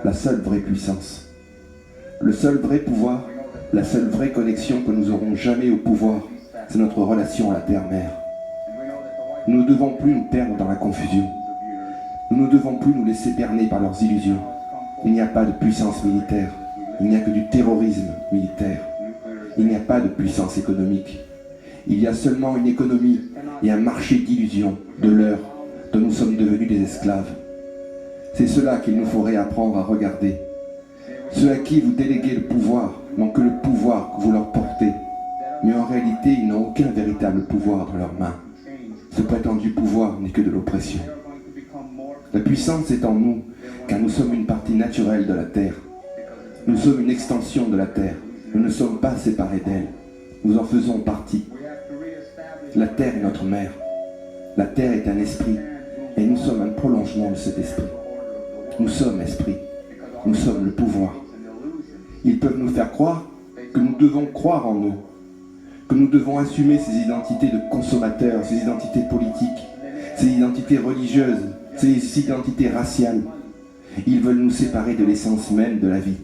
la seule vraie puissance. Le seul vrai pouvoir, la seule vraie connexion que nous aurons jamais au pouvoir, c'est notre relation à la Terre-Mère. Nous ne devons plus nous perdre dans la confusion. Nous ne devons plus nous laisser berner par leurs illusions. Il n'y a pas de puissance militaire, il n'y a que du terrorisme militaire. Il n'y a pas de puissance économique. Il y a seulement une économie et un marché d'illusions, de leurres, dont nous sommes devenus des esclaves. C'est cela qu'il nous faut réapprendre à regarder. Ceux à qui vous déléguez le pouvoir n'ont que le pouvoir que vous leur portez, mais en réalité ils n'ont aucun véritable pouvoir dans leurs mains. Ce prétendu pouvoir n'est que de l'oppression. La puissance est en nous, car nous sommes une partie naturelle de la Terre. Nous sommes une extension de la Terre. Nous ne sommes pas séparés d'elle. Nous en faisons partie. La Terre est notre mère. La Terre est un esprit, et nous sommes un prolongement de cet esprit. Nous sommes esprit. Nous sommes le pouvoir. Ils peuvent nous faire croire que nous devons croire en eux, que nous devons assumer ces identités de consommateurs, ces identités politiques, ces identités religieuses, ces identités raciales. Ils veulent nous séparer de l'essence même de la vie.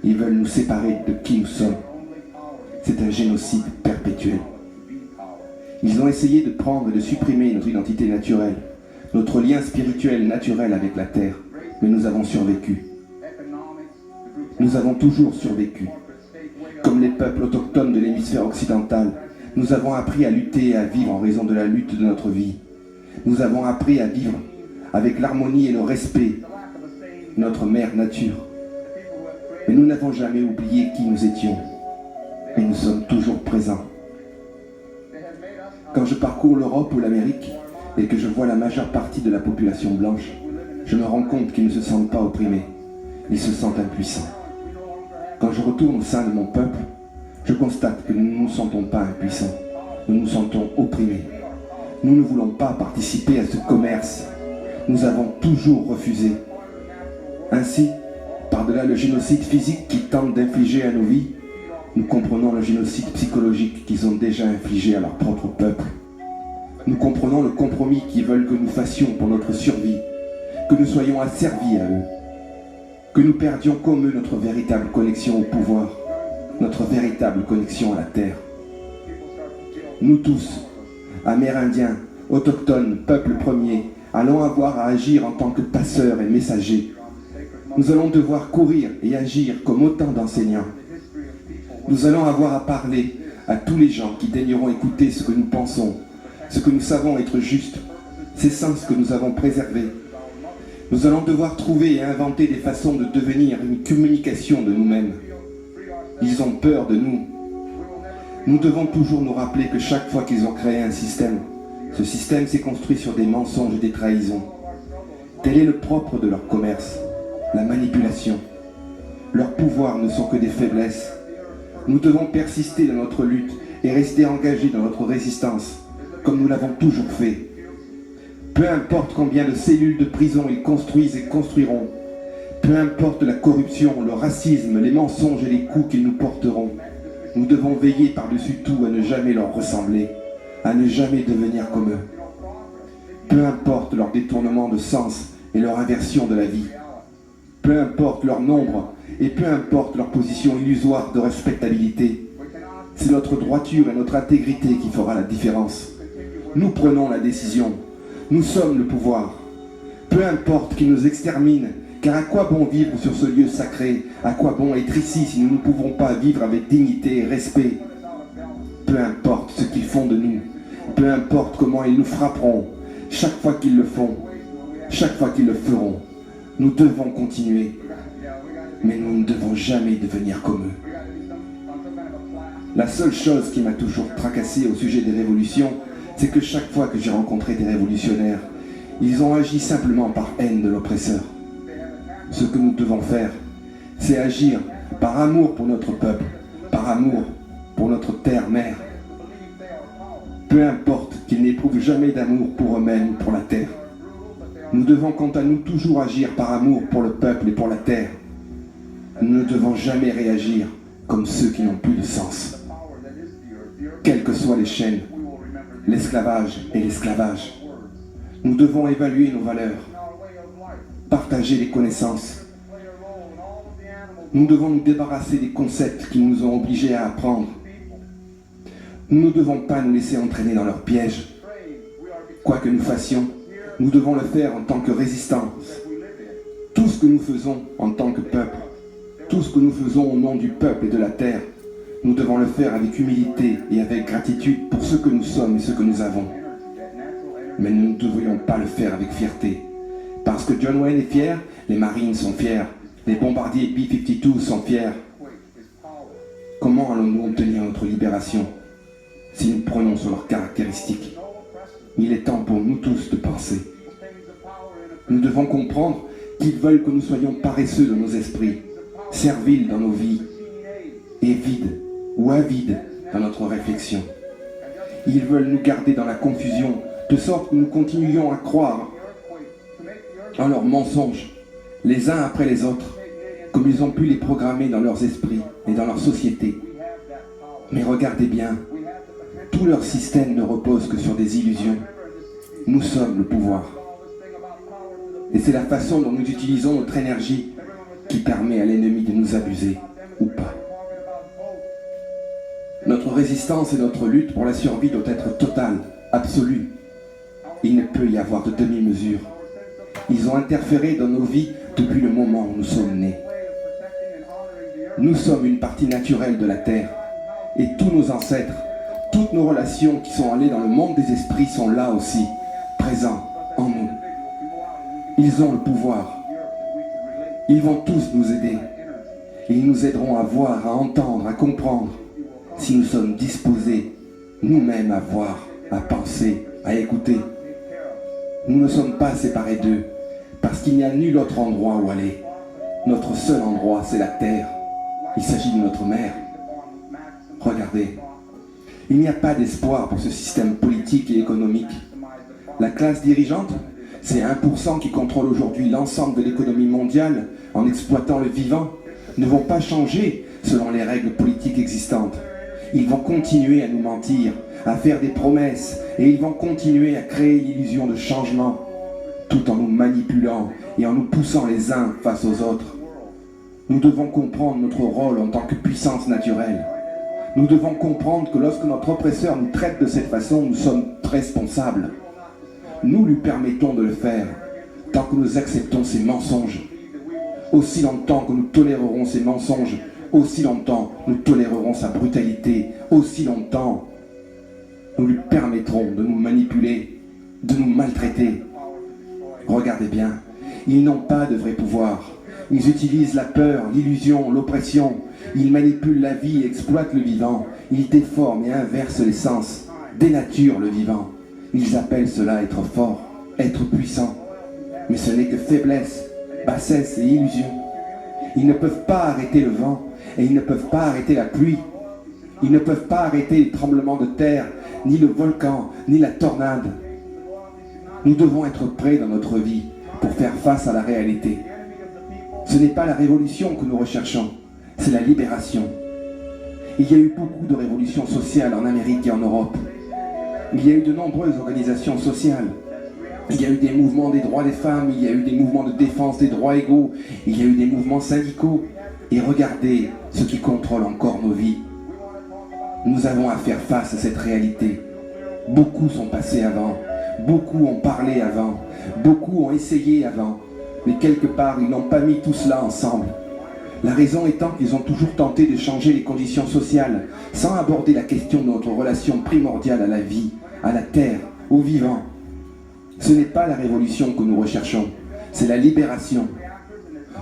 Ils veulent nous séparer de qui nous sommes. C'est un génocide perpétuel. Ils ont essayé de prendre et de supprimer notre identité naturelle, notre lien spirituel naturel avec la Terre, mais nous avons survécu. Nous avons toujours survécu. Comme les peuples autochtones de l'hémisphère occidental, nous avons appris à lutter et à vivre en raison de la lutte de notre vie. Nous avons appris à vivre avec l'harmonie et le respect, notre mère nature. Mais nous n'avons jamais oublié qui nous étions. Et nous sommes toujours présents. Quand je parcours l'Europe ou l'Amérique et que je vois la majeure partie de la population blanche, je me rends compte qu'ils ne se sentent pas opprimés. Ils se sentent impuissants. Quand je retourne au sein de mon peuple, je constate que nous ne nous sentons pas impuissants. Nous nous sentons opprimés. Nous ne voulons pas participer à ce commerce. Nous avons toujours refusé. Ainsi, par-delà le génocide physique qu'ils tentent d'infliger à nos vies, nous comprenons le génocide psychologique qu'ils ont déjà infligé à leur propre peuple. Nous comprenons le compromis qu'ils veulent que nous fassions pour notre survie, que nous soyons asservis à eux, que nous perdions comme eux notre véritable connexion au pouvoir, notre véritable connexion à la terre. Nous tous, Amérindiens, autochtones, peuple premier, allons avoir à agir en tant que passeurs et messagers. Nous allons devoir courir et agir comme autant d'enseignants. Nous allons avoir à parler à tous les gens qui daigneront écouter ce que nous pensons, ce que nous savons être juste, ces sens que nous avons préservés. Nous allons devoir trouver et inventer des façons de devenir une communication de nous-mêmes. Ils ont peur de nous. Nous devons toujours nous rappeler que chaque fois qu'ils ont créé un système, ce système s'est construit sur des mensonges et des trahisons. Tel est le propre de leur commerce, la manipulation. Leurs pouvoirs ne sont que des faiblesses. Nous devons persister dans notre lutte et rester engagés dans notre résistance, comme nous l'avons toujours fait. Peu importe combien de cellules de prison ils construisent et construiront, peu importe la corruption, le racisme, les mensonges et les coups qu'ils nous porteront, nous devons veiller par-dessus tout à ne jamais leur ressembler, à ne jamais devenir comme eux. Peu importe leur détournement de sens et leur inversion de la vie, peu importe leur nombre et peu importe leur position illusoire de respectabilité, c'est notre droiture et notre intégrité qui fera la différence. Nous prenons la décision. Nous sommes le pouvoir. Peu importe qu'ils nous exterminent, car à quoi bon vivre sur ce lieu sacré? À quoi bon être ici si nous ne pouvons pas vivre avec dignité et respect? Peu importe ce qu'ils font de nous, peu importe comment ils nous frapperont, chaque fois qu'ils le font, chaque fois qu'ils le feront, nous devons continuer. Mais nous ne devons jamais devenir comme eux. La seule chose qui m'a toujours tracassé au sujet des révolutions, c'est que chaque fois que j'ai rencontré des révolutionnaires, ils ont agi simplement par haine de l'oppresseur. Ce que nous devons faire, c'est agir par amour pour notre peuple, par amour pour notre terre-mère. Peu importe qu'ils n'éprouvent jamais d'amour pour eux-mêmes, pour la terre. Nous devons quant à nous toujours agir par amour pour le peuple et pour la terre. Nous ne devons jamais réagir comme ceux qui n'ont plus de sens. Quelles que soient les chaînes, l'esclavage et l'esclavage, nous devons évaluer nos valeurs, partager les connaissances, Nous devons nous débarrasser des concepts qui nous ont obligés à apprendre. Nous ne devons pas nous laisser entraîner dans leurs pièges. Quoi que nous fassions, nous devons le faire en tant que résistance. Tout ce que nous faisons en tant que peuple, tout ce que nous faisons au nom du peuple et de la terre, nous devons le faire avec humilité et avec gratitude pour ce que nous sommes et ce que nous avons. Mais nous ne devrions pas le faire avec fierté. Parce que John Wayne est fier, les Marines sont fiers, les bombardiers B-52 sont fiers. Comment allons-nous obtenir notre libération si nous prenons sur leurs caractéristiques? Il est temps pour nous tous de penser. Nous devons comprendre qu'ils veulent que nous soyons paresseux dans nos esprits, serviles dans nos vies, et vides ou avides dans notre réflexion. Ils veulent nous garder dans la confusion, de sorte que nous continuions à croire en leurs mensonges, les uns après les autres, comme ils ont pu les programmer dans leurs esprits et dans leur société. Mais regardez bien, tout leur système ne repose que sur des illusions. Nous sommes le pouvoir. Et c'est la façon dont nous utilisons notre énergie qui permet à l'ennemi de nous abuser, ou pas. Notre résistance et notre lutte pour la survie doit être totale, absolue. Il ne peut y avoir de demi-mesure. Ils ont interféré dans nos vies depuis le moment où nous sommes nés. Nous sommes une partie naturelle de la Terre, et tous nos ancêtres, toutes nos relations qui sont allées dans le monde des esprits sont là aussi, présents en nous. Ils ont le pouvoir. Ils vont tous nous aider. Et ils nous aideront à voir, à entendre, à comprendre, si nous sommes disposés nous-mêmes à voir, à penser, à écouter. Nous ne sommes pas séparés d'eux, parce qu'il n'y a nul autre endroit où aller. Notre seul endroit, c'est la terre. Il s'agit de notre mère. Regardez, il n'y a pas d'espoir pour ce système politique et économique. La classe dirigeante, ces 1% qui contrôlent aujourd'hui l'ensemble de l'économie mondiale en exploitant le vivant, ne vont pas changer selon les règles politiques existantes. Ils vont continuer à nous mentir, à faire des promesses, et ils vont continuer à créer l'illusion de changement, tout en nous manipulant et en nous poussant les uns face aux autres. Nous devons comprendre notre rôle en tant que puissance naturelle. Nous devons comprendre que lorsque notre oppresseur nous traite de cette façon, nous sommes responsables. Nous lui permettons de le faire, tant que nous acceptons ses mensonges. Aussi longtemps que nous tolérerons ses mensonges, aussi longtemps nous tolérerons sa brutalité, aussi longtemps nous lui permettrons de nous manipuler, de nous maltraiter. Regardez bien, ils n'ont pas de vrai pouvoir. Ils utilisent la peur, l'illusion, l'oppression. Ils manipulent la vie et exploitent le vivant. Ils déforment et inversent les sens, dénaturent le vivant. Ils appellent cela être fort, être puissant. Mais ce n'est que faiblesse, bassesse et illusion. Ils ne peuvent pas arrêter le vent et ils ne peuvent pas arrêter la pluie. Ils ne peuvent pas arrêter les tremblements de terre, ni le volcan, ni la tornade. Nous devons être prêts dans notre vie pour faire face à la réalité. Ce n'est pas la révolution que nous recherchons, c'est la libération. Il y a eu beaucoup de révolutions sociales en Amérique et en Europe. Il y a eu de nombreuses organisations sociales. Il y a eu des mouvements des droits des femmes, il y a eu des mouvements de défense des droits égaux, il y a eu des mouvements syndicaux. Et regardez ce qui contrôle encore nos vies. Nous avons à faire face à cette réalité. Beaucoup sont passés avant, beaucoup ont parlé avant, beaucoup ont essayé avant, mais quelque part ils n'ont pas mis tout cela ensemble. La raison étant qu'ils ont toujours tenté de changer les conditions sociales, sans aborder la question de notre relation primordiale à la vie, à la terre, au vivant. Ce n'est pas la révolution que nous recherchons, c'est la libération.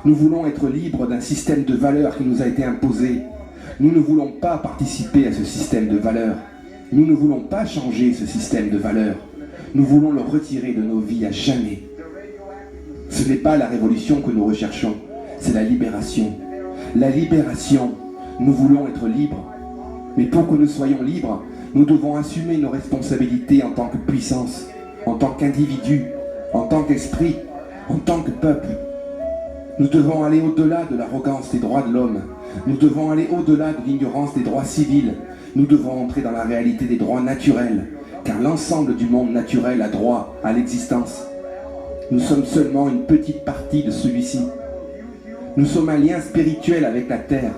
Nous voulons être libres d'un système de valeurs qui nous a été imposé. Nous ne voulons pas participer à ce système de valeurs. Nous ne voulons pas changer ce système de valeurs. Nous voulons le retirer de nos vies à jamais. Ce n'est pas la révolution que nous recherchons, c'est la libération. La libération, nous voulons être libres. Mais pour que nous soyons libres, nous devons assumer nos responsabilités en tant que puissance, en tant qu'individu, en tant qu'esprit, en tant que peuple. Nous devons aller au-delà de l'arrogance des droits de l'homme. Nous devons aller au-delà de l'ignorance des droits civils. Nous devons entrer dans la réalité des droits naturels, car l'ensemble du monde naturel a droit à l'existence. Nous sommes seulement une petite partie de celui-ci. Nous sommes un lien spirituel avec la terre.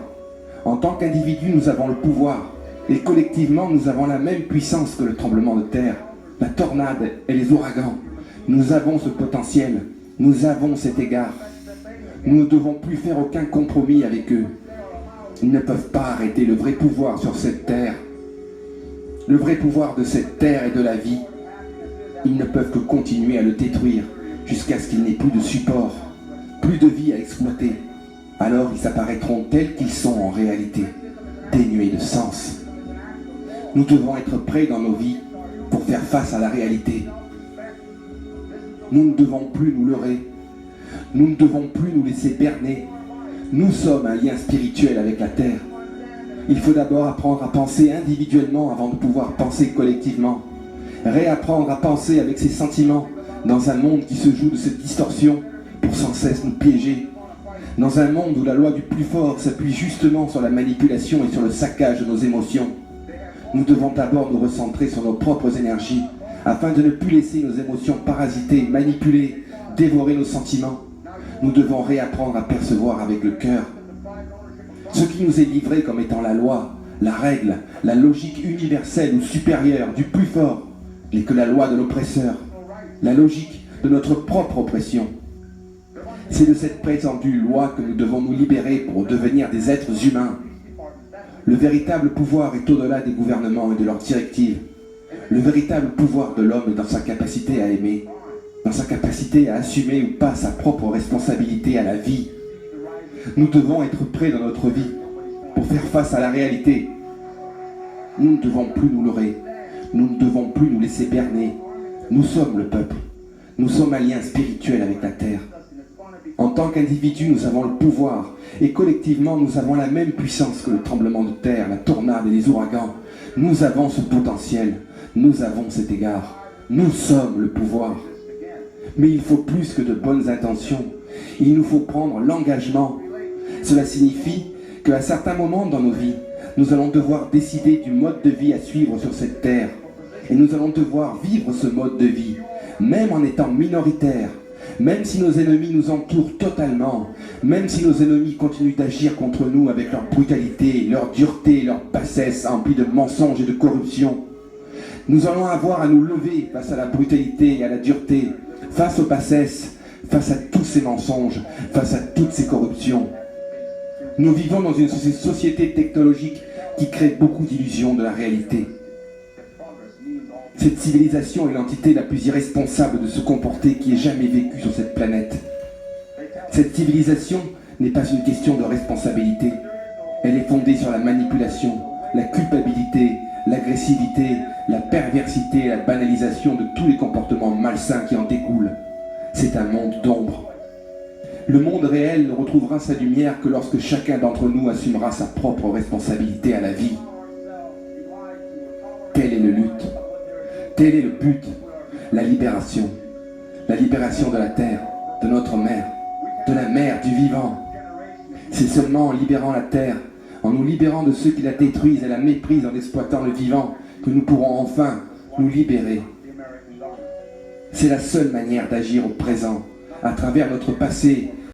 En tant qu'individus, nous avons le pouvoir. Et collectivement, nous avons la même puissance que le tremblement de terre, la tornade et les ouragans. Nous avons ce potentiel. Nous avons cet égard. Nous ne devons plus faire aucun compromis avec eux. Ils ne peuvent pas arrêter le vrai pouvoir sur cette terre. Le vrai pouvoir de cette terre et de la vie. Ils ne peuvent que continuer à le détruire jusqu'à ce qu'il n'ait plus de support, plus de vie à exploiter. Alors ils apparaîtront tels qu'ils sont en réalité, dénués de sens. Nous devons être prêts dans nos vies pour faire face à la réalité. Nous ne devons plus nous leurrer. Nous ne devons plus nous laisser berner. Nous sommes un lien spirituel avec la terre. Il faut d'abord apprendre à penser individuellement avant de pouvoir penser collectivement. Réapprendre à penser avec ses sentiments dans un monde qui se joue de cette distorsion pour sans cesse nous piéger. Dans un monde où la loi du plus fort s'appuie justement sur la manipulation et sur le saccage de nos émotions. Nous devons d'abord nous recentrer sur nos propres énergies afin de ne plus laisser nos émotions parasiter, manipuler, dévorer nos sentiments. Nous devons réapprendre à percevoir avec le cœur. Ce qui nous est livré comme étant la loi, la règle, la logique universelle ou supérieure du plus fort n'est que la loi de l'oppresseur, la logique de notre propre oppression. C'est de cette prétendue loi que nous devons nous libérer pour devenir des êtres humains. Le véritable pouvoir est au-delà des gouvernements et de leurs directives. Le véritable pouvoir de l'homme est dans sa capacité à aimer, dans sa capacité à assumer ou pas sa propre responsabilité à la vie. Nous devons être prêts dans notre vie pour faire face à la réalité. Nous ne devons plus nous leurrer. Nous ne devons plus nous laisser berner. Nous sommes le peuple. Nous sommes un lien spirituel avec la terre. En tant qu'individus, nous avons le pouvoir. Et collectivement, nous avons la même puissance que le tremblement de terre, la tornade et les ouragans. Nous avons ce potentiel. Nous avons cet égard. Nous sommes le pouvoir. Mais il faut plus que de bonnes intentions. Il nous faut prendre l'engagement. Cela signifie qu'à certains moments dans nos vies, nous allons devoir décider du mode de vie à suivre sur cette terre. Et nous allons devoir vivre ce mode de vie, même en étant minoritaires, même si nos ennemis nous entourent totalement, même si nos ennemis continuent d'agir contre nous avec leur brutalité, leur dureté, leur bassesse emplie de mensonges et de corruption. Nous allons avoir à nous lever face à la brutalité et à la dureté, face aux bassesses, face à tous ces mensonges, face à toutes ces corruptions. Nous vivons dans une société technologique qui crée beaucoup d'illusions de la réalité. Cette civilisation est l'entité la plus irresponsable de se comporter qui ait jamais vécu sur cette planète. Cette civilisation n'est pas une question de responsabilité. Elle est fondée sur la manipulation, la culpabilité, l'agressivité, la perversité et la banalisation de tous les comportements malsains qui en découlent. C'est un monde d'ombre. Le monde réel ne retrouvera sa lumière que lorsque chacun d'entre nous assumera sa propre responsabilité à la vie. Telle est le lutte. Tel est le but, la libération de la terre, de notre mère, de la mère du vivant. C'est seulement en libérant la terre, en nous libérant de ceux qui la détruisent et la méprisent en exploitant le vivant, que nous pourrons enfin nous libérer. C'est la seule manière d'agir au présent, à travers notre passé